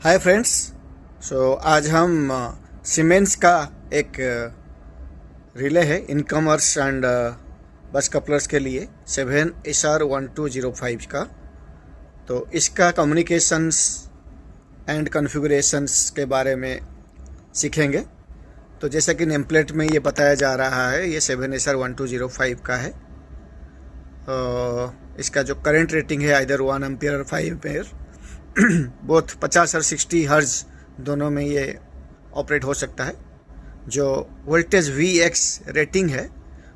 Hi friends. आज हम siemens का एक रिले है इन कॉमर्स एंड बस कपलर्स के लिए 7SR1205 का। तो इसका कम्युनिकेशंस एंड कॉन्फ़िगरेशंस के बारे में सीखेंगे। तो जैसा कि नेम प्लेट में ये बताया जा रहा है, ये 7SR1205 का है। इसका जो करंट रेटिंग है आइदर 1 एम्पियर और 5 एम्पियर बोथ 50 और 60 हर्ज दोनों में ये ऑपरेट हो सकता है। जो वोल्टेज VX रेटिंग है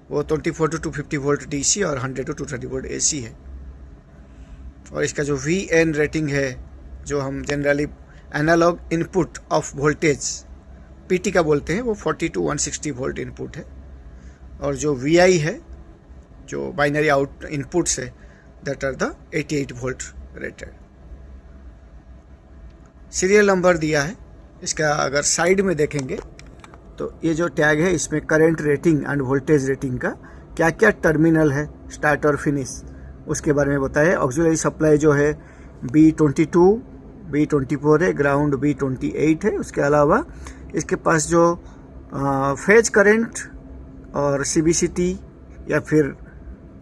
वो 24 to 250 वोल्ट DC और 100 to 230 वोल्ट AC है। और इसका जो VN रेटिंग है, जो हम generally analog input of voltage PT का बोलते हैं, वो 40 to 160 वोल्ट इनपुट है। और जो VI है, जो बाइनरी आउट इनपुट्स है, that are the 88 volt rated. Serial number दिया है इसका। अगर साइड में देखेंगे तो ये जो टैग है, इसमें current rating end voltage rating का क्या क्या टर्मिनल है, स्टार्ट और फिनिश, उसके बारे में बताया है। ऑक्सिलरी सप्लाई जो है B22 B24 है, ग्राउंड B28 है। उसके अलावा इसके पास जो फेज करंट और CBCT या फिर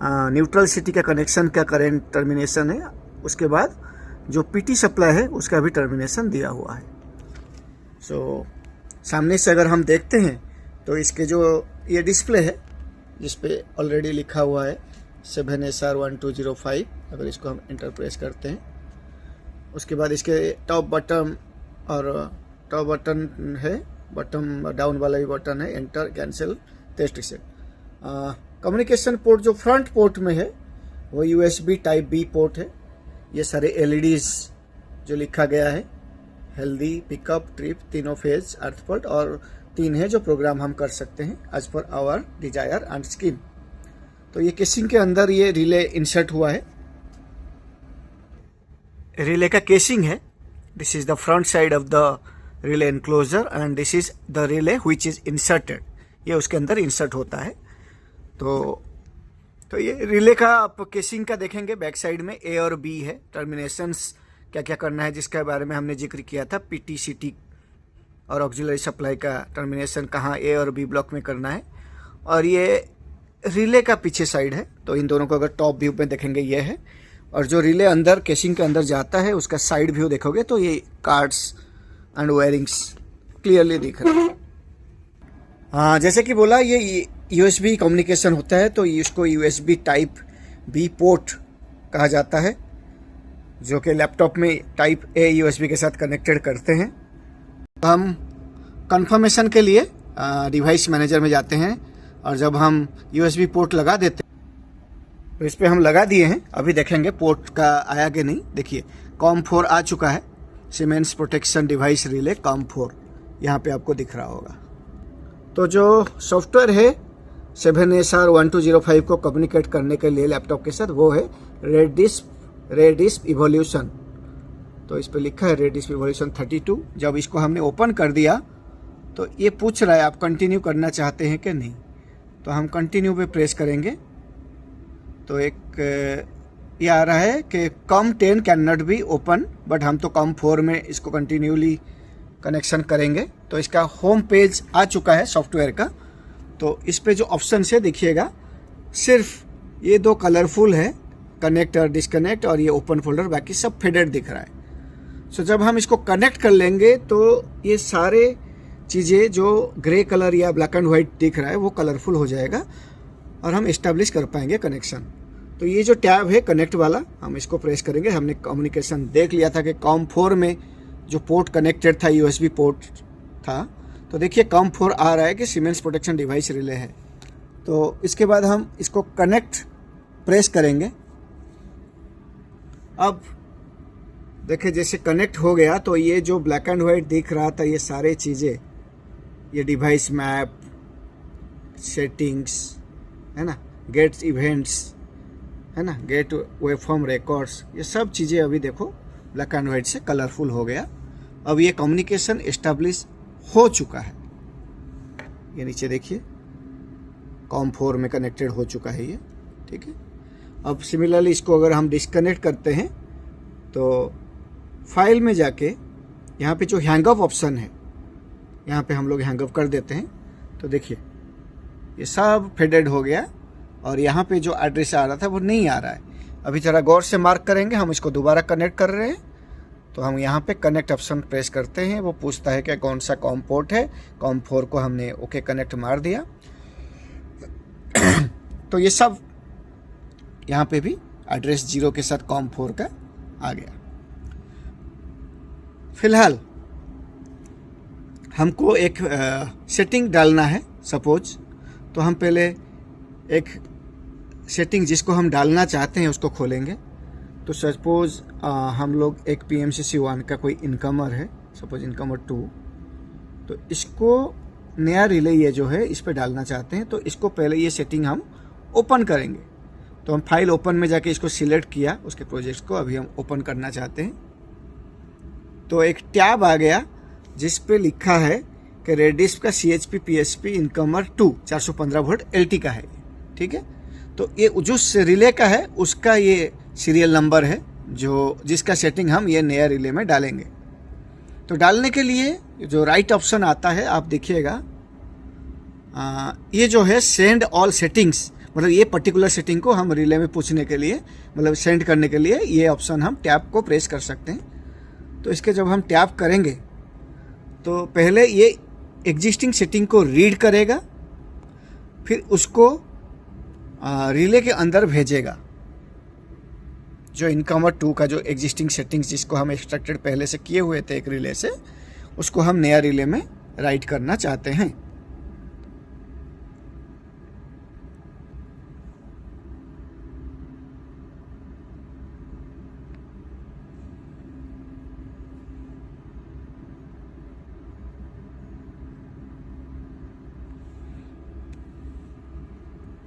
न्यूट्रल सिटी का कनेक्शन का करंट टर्मिनेशन है। उसके बाद जो PT सप्लाई है उसका भी टर्मिनेशन दिया हुआ है। सामने से अगर हम देखते हैं तो इसके जो ये डिस्प्ले है जिस पे ऑलरेडी लिखा हुआ है 7SR1205, अगर इसको हम इंटर प्रेस करते हैं, उसके बाद इसके टॉप बटन और टॉप बटन है, बटन डाउन वाला भी बटन है, enter, cancel, test, reset. Communication port जो फ्रंट पोर्ट में है वो USB टाइप B पोर्ट है। ये सारे LEDs जो लिखा गया है, हेल्दी, पिकअप, ट्रिप, तीनों फेज, अर्थ पोर्ट, और 3 है जो प्रोग्राम हम कर सकते हैं as per hour desire and scheme. तो ये केसिंग के अंदर ये रिले इंसर्ट हुआ है। रिले का केसिंग है, this is the front side of the relay enclosure and this is the relay which is inserted. ये उसके अंदर इंसर्ट होता है। तो ये रिले का आप केसिंग का देखेंगे, बैक साइड में A और B है। टर्मिनेशंस क्या क्या करना है जिसके बारे में हमने जिक्र किया था, PT, CT और ऑक्सिलरी सप्लाई का टर्मिनेशन कहाँ A और B ब्लॉक में करना है। और ये रिले का पीछे साइड है। तो इन दोनों को अगर टॉप व्यू में देखेंगे ये है, और जो रिले अंदर केसिंग के अंदर जाता है उसका साइड व्यू देखोगे तो ये कार्ड्स एंड वायरिंग्स क्लियरली दिख रहा है। हाँ, जैसे कि बोला, ये USB कम्युनिकेशन होता है, तो इसको USB टाइप B पोर्ट कहा जाता है, जो कि लैपटॉप में टाइप A USB के साथ कनेक्टेड करते हैं। हम कंफर्मेशन के लिए डिवाइस मैनेजर में जाते हैं, और जब हम USB पोर्ट लगा देते हैं तो इस पर हम लगा दिए हैं। अभी देखेंगे पोर्ट का आया कि नहीं। देखिए COM4 आ चुका है, siemens protection device relay COM4 यहाँ पे आपको दिख रहा होगा। तो जो सॉफ्टवेयर है 7SR1205 को कम्युनिकेट करने के लिए लैपटॉप के साथ, वो है रेडिस्प इवोल्यूशन। तो इस पे लिखा है रेडिस्प इवोल्यूशन 32। जब इसको हमने ओपन कर दिया तो ये पूछ रहा है आप कंटिन्यू करना चाहते हैं कि नहीं। तो हम कंटिन्यू पे प्रेस करेंगे तो एक ये आ रहा है कि COM10 can not be open, but हम तो COM4 में इसको कंटिन्यूली कनेक्शन करेंगे। तो इसका होम पेज आ चुका है सॉफ्टवेयर का। तो इस पे जो ऑप्शन है देखिएगा, सिर्फ ये 2 कलरफुल है, कनेक्ट और डिस्कनेक्ट, और ये ओपन फोल्डर, बाकी सब फेडेड दिख रहा है। जब हम इसको कनेक्ट कर लेंगे तो ये सारे चीज़ें जो ग्रे कलर या ब्लैक एंड वाइट दिख रहा है वो कलरफुल हो जाएगा और हम इस्टेब्लिश कर पाएंगे कनेक्शन। तो ये जो टैब है कनेक्ट वाला, हम इसको प्रेस करेंगे। हमने कम्युनिकेशन देख लिया था कि COM4 में जो पोर्ट कनेक्टेड था USB पोर्ट था। तो देखिए COM4 आ रहा है कि सीमेंस प्रोटेक्शन डिवाइस रिले है। तो इसके बाद हम इसको कनेक्ट प्रेस करेंगे। अब देखिए जैसे कनेक्ट हो गया तो ये जो ब्लैक एंड वाइट दिख रहा था, ये सारे चीज़ें, ये डिवाइस मैप, सेटिंग्स है ना, गेट इवेंट्स है ना, गेट वेवफॉर्म रिकॉर्ड्स, ये सब चीज़ें अभी देखो ब्लैक एंड वाइट से कलरफुल हो गया। अब ये कम्युनिकेशन एस्टेब्लिश हो चुका है। ये नीचे देखिए COM4 में कनेक्टेड हो चुका है ये, ठीक है। अब सिमिलरली इसको अगर हम डिस्कनेक्ट करते हैं तो फाइल में जाके यहाँ पे जो हैंगअप ऑप्शन है, यहाँ पे हम लोग हैंगअप कर देते हैं, तो देखिए ये सब फेडेड हो गया और यहाँ पे जो एड्रेस आ रहा था वो नहीं आ रहा है। अभी जरा गौर से मार्क करेंगे, हम इसको दोबारा कनेक्ट कर रहे हैं, तो हम यहाँ पे कनेक्ट ऑप्शन प्रेस करते हैं, वो पूछता है कि कौन सा कॉम पोर्ट है, कॉम 4 को हमने ओके कनेक्ट मार दिया। तो ये सब यहाँ पे भी एड्रेस 0 के साथ कॉम 4 का आ गया। फिलहाल हमको एक सेटिंग डालना है सपोज, तो हम पहले एक सेटिंग जिसको हम डालना चाहते हैं उसको खोलेंगे। तो सपोज हम लोग एक PMCC1 का कोई इनकमर है, सपोज इनकमर 2, तो इसको नया रिले ये जो है इस पे डालना चाहते हैं, तो इसको पहले ये सेटिंग हम ओपन करेंगे। तो हम फाइल ओपन में जाके इसको सिलेक्ट किया, उसके प्रोजेक्ट को अभी हम ओपन करना चाहते हैं। तो एक टैब आ गया जिस पे लिखा है कि रेडिस्प का CHP PSP incomer 2 415 volt LT का है, ठीक है। तो ये जो रिले का है उसका ये सीरियल नंबर है जो जिसका सेटिंग हम ये नया रिले में डालेंगे। तो डालने के लिए जो राइट ऑप्शन आता है आप देखिएगा, ये जो है सेंड ऑल सेटिंग्स, मतलब ये पर्टिकुलर सेटिंग को हम रिले में पूछने के लिए, मतलब सेंड करने के लिए ये ऑप्शन हम टैब को प्रेस कर सकते हैं। तो इसके जब हम टैब करेंगे तो पहले ये एग्जिस्टिंग सेटिंग को रीड करेगा, फिर उसको रिले के अंदर भेजेगा। जो इनकमर 2 का जो एग्जिस्टिंग सेटिंग्स जिसको हम एक्सट्रैक्टेड पहले से किए हुए थे एक रिले से, उसको हम नया रिले में राइट करना चाहते हैं।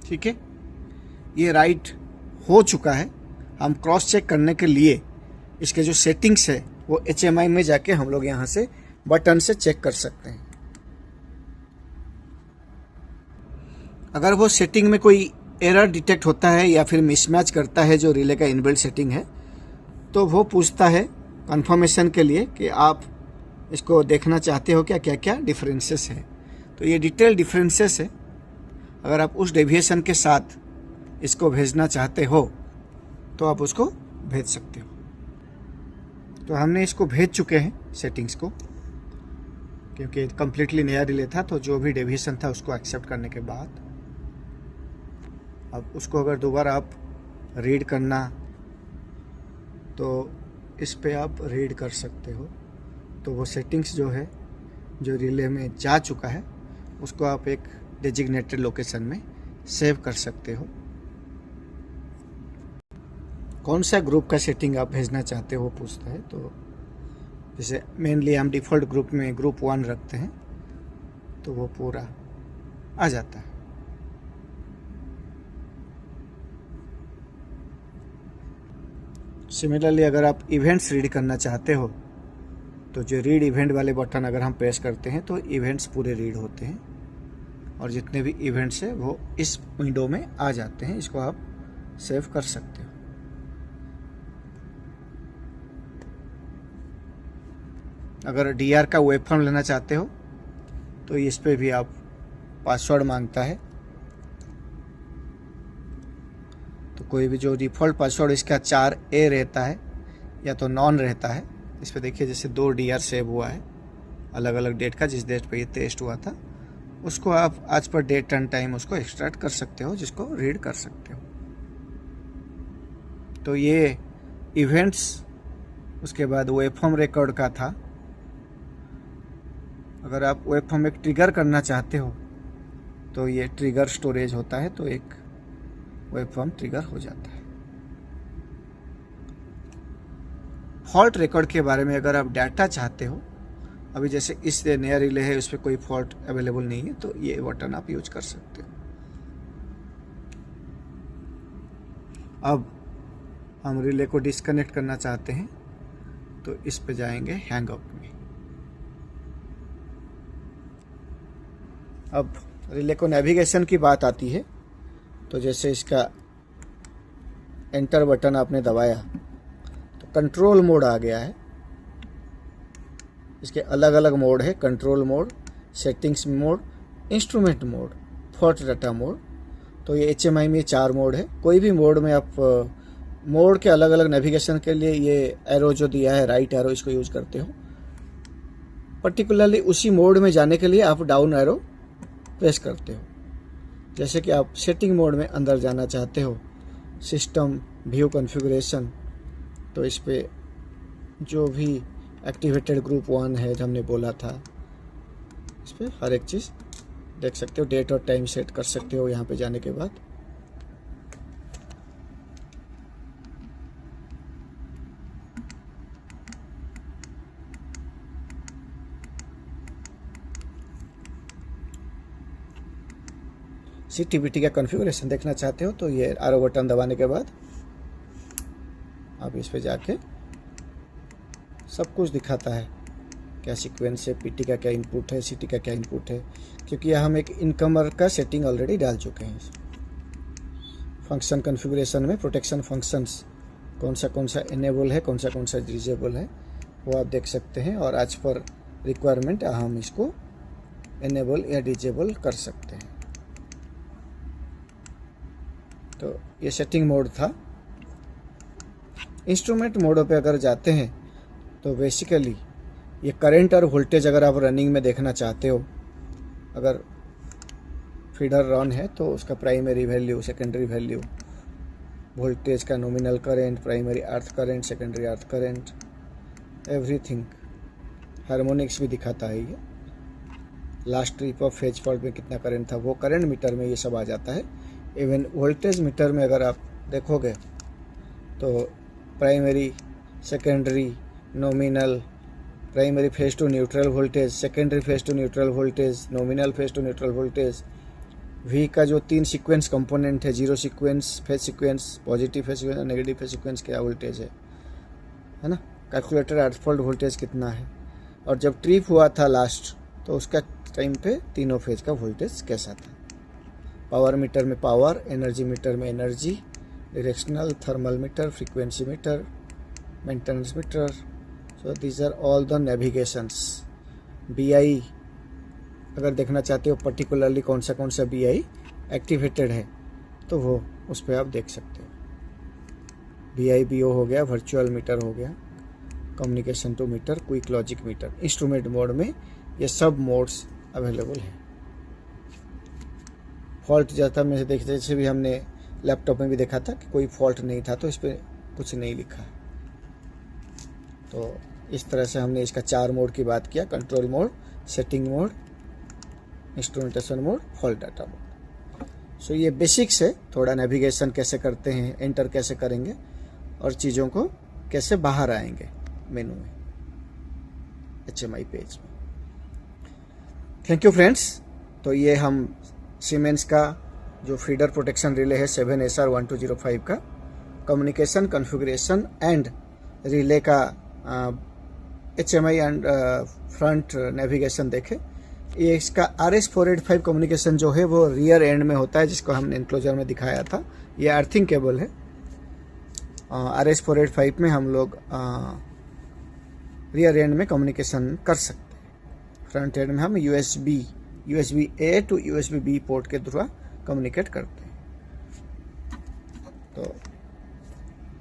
ठीक है, ये राइट हो चुका है। हम क्रॉस चेक करने के लिए इसके जो सेटिंग्स है वो HMI में जाके हम लोग यहाँ से बटन से चेक कर सकते हैं। अगर वो सेटिंग में कोई एरर डिटेक्ट होता है या फिर मिसमैच करता है जो रिले का इनबिल्ट सेटिंग है, तो वो पूछता है कंफर्मेशन के लिए कि आप इसको देखना चाहते हो क्या क्या डिफरेंसेस है। तो ये डिटेल डिफरेंसेस है, अगर आप उस डेविएशन के साथ इसको भेजना चाहते हो तो आप उसको भेज सकते हो। तो हमने इसको भेज चुके हैं सेटिंग्स को, क्योंकि कम्प्लीटली नया रिले था, तो जो भी डेविएशन था उसको एक्सेप्ट करने के बाद अब उसको अगर दोबारा आप रीड करना तो इस पे आप रीड कर सकते हो। तो वो सेटिंग्स जो है जो रिले में जा चुका है उसको आप एक डेजिग्नेटेड लोकेशन में सेव कर सकते हो। कौन सा ग्रुप का सेटिंग आप भेजना चाहते हो पूछता है, तो जैसे मेनली हम डिफ़ॉल्ट ग्रुप में ग्रुप 1 रखते हैं, तो वो पूरा आ जाता है। सिमिलरली अगर आप इवेंट्स रीड करना चाहते हो तो जो रीड इवेंट वाले बटन अगर हम प्रेस करते हैं तो इवेंट्स पूरे रीड होते हैं और जितने भी इवेंट्स है वो इस विंडो में आ जाते हैं। इसको आप सेव कर सकते हो। अगर DR का वेब फॉर्म लेना चाहते हो तो इस पे भी आप पासवर्ड मांगता है, तो कोई भी जो डिफ़ॉल्ट पासवर्ड इसका 4A रहता है या तो नॉन रहता है। इस पे देखिए जैसे 2 DR सेव हुआ है अलग अलग डेट का, जिस डेट पे ये टेस्ट हुआ था उसको आप आज पर डेट एंड टाइम उसको एक्सट्रैक्ट कर सकते हो, जिसको रीड कर सकते हो। तो ये इवेंट्स, उसके बाद वेब फॉर्म रिकॉर्ड का था। अगर आप वेब फॉर्म एक ट्रिगर करना चाहते हो तो ये ट्रिगर स्टोरेज होता है, तो एक वेब फॉर्म ट्रिगर हो जाता है। फॉल्ट रिकॉर्ड के बारे में अगर आप डाटा चाहते हो, अभी जैसे इस नया रिले है उस पर कोई फॉल्ट अवेलेबल नहीं है, तो ये बटन आप यूज कर सकते हो। अब हम रिले को डिस्कनेक्ट करना चाहते हैं तो इस पे जाएंगे हैंगअप में। अब रिले को नेविगेशन की बात आती है, तो जैसे इसका एंटर बटन आपने दबाया तो कंट्रोल मोड आ गया है। इसके अलग अलग मोड है, control mode, settings mode, instrument mode, fault data mode. तो ये HMI में 4 मोड है। कोई भी मोड में आप मोड के अलग अलग नेविगेशन के लिए ये एरो जो दिया है, राइट एरो, इसको यूज करते हो। पर्टिकुलरली उसी मोड में जाने के लिए आप डाउन एरो प्रेस करते हो। जैसे कि आप सेटिंग मोड में अंदर जाना चाहते हो, सिस्टम व्यू कॉन्फ़िगरेशन, तो इस पे जो भी एक्टिवेटेड ग्रुप 1 है जो हमने बोला था, इस पर हर एक चीज़ देख सकते हो। डेट और टाइम सेट कर सकते हो यहाँ पे जाने के बाद। CTBT का कॉन्फ़िगरेशन देखना चाहते हो तो ये आरो बटन दबाने के बाद आप इस पे जाके सब कुछ दिखाता है, क्या सीक्वेंस है, PT का क्या इनपुट है, CT का क्या इनपुट है, क्योंकि यहाँ हम एक इनकमर का सेटिंग ऑलरेडी डाल चुके हैं। फंक्शन कॉन्फ़िगरेशन में प्रोटेक्शन फंक्शंस कौन सा इनेबल है, कौन सा डिसेबल है, वो आप देख सकते हैं। और आज पर रिक्वायरमेंट हम इसको इनेबल या डिसेबल कर सकते हैं। तो ये सेटिंग मोड था। इंस्ट्रूमेंट मोड पे अगर जाते हैं तो बेसिकली ये करंट और वोल्टेज अगर आप रनिंग में देखना चाहते हो, अगर फीडर रन है तो उसका primary value, secondary value, voltage का नॉमिनल करंट, प्राइमरी अर्थ करंट, सेकेंडरी अर्थ करंट, एवरीथिंग। हार्मोनिक्स भी दिखाता है ये। Last trip of phase fault में कितना करंट था वो करंट मीटर में ये सब आ जाता है। इवन वोल्टेज मीटर में अगर आप देखोगे तो primary, secondary, nominal, primary phase two neutral voltage, secondary phase two neutral voltage, nominal phase two neutral voltage, V का जो 3 सीक्वेंस कंपोनेंट है, 0 sequence, phase sequence, positive phase sequence, negative phase sequence, क्या voltage है ना। Calculator अर्थ fault voltage कितना है, और जब ट्रिप हुआ था लास्ट तो उसका टाइम पे तीनों फेज का वोल्टेज कैसा था। पावर मीटर में पावर, एनर्जी मीटर में energy, directional, thermal meter, frequency meter, maintenance meter. So these are all the navigations. BI अगर देखना चाहते हो पर्टिकुलरली कौन सा BI एक्टिवेटेड है तो वो उस पर आप देख सकते हो। BIBO हो गया, वर्चुअल मीटर हो गया, communication to meter, quick logic meter. Instrument mode में ये सब मोड्स अवेलेबल है। फॉल्ट जाता में देखते जैसे भी हमने लैपटॉप में भी देखा था कि कोई फॉल्ट नहीं था तो इस पर कुछ नहीं लिखा। तो इस तरह से हमने इसका 4 मोड की बात किया, control mode, setting mode, instrumentation mode, fault data mode. So ये बेसिक्स है, थोड़ा नेविगेशन कैसे करते हैं, एंटर कैसे करेंगे और चीज़ों को कैसे बाहर आएंगे मेनू में, HMI पेज में। Thank you friends. तो ये हम सीमेंस का जो फीडर प्रोटेक्शन रिले है 7SR1205 का कम्युनिकेशन कॉन्फ़िगरेशन एंड रिले का HMI एंड फ्रंट नेविगेशन देखे। ये इसका RS485 कम्युनिकेशन जो है वो रियर एंड में होता है, जिसको हमने इनक्लोजर में दिखाया था। ये अर्थिंग केबल है। RS485 में हम लोग रियर एंड में कम्युनिकेशन कर सकते हैं। फ्रंट एंड में हम USB A to USB B port के द्वारा कम्युनिकेट करते हैं। तो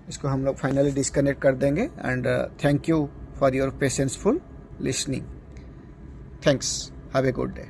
इसको हम लोग फाइनली डिस्कनेक्ट कर देंगे। And thank you for your patienceful listening. Thanks. Have a good day.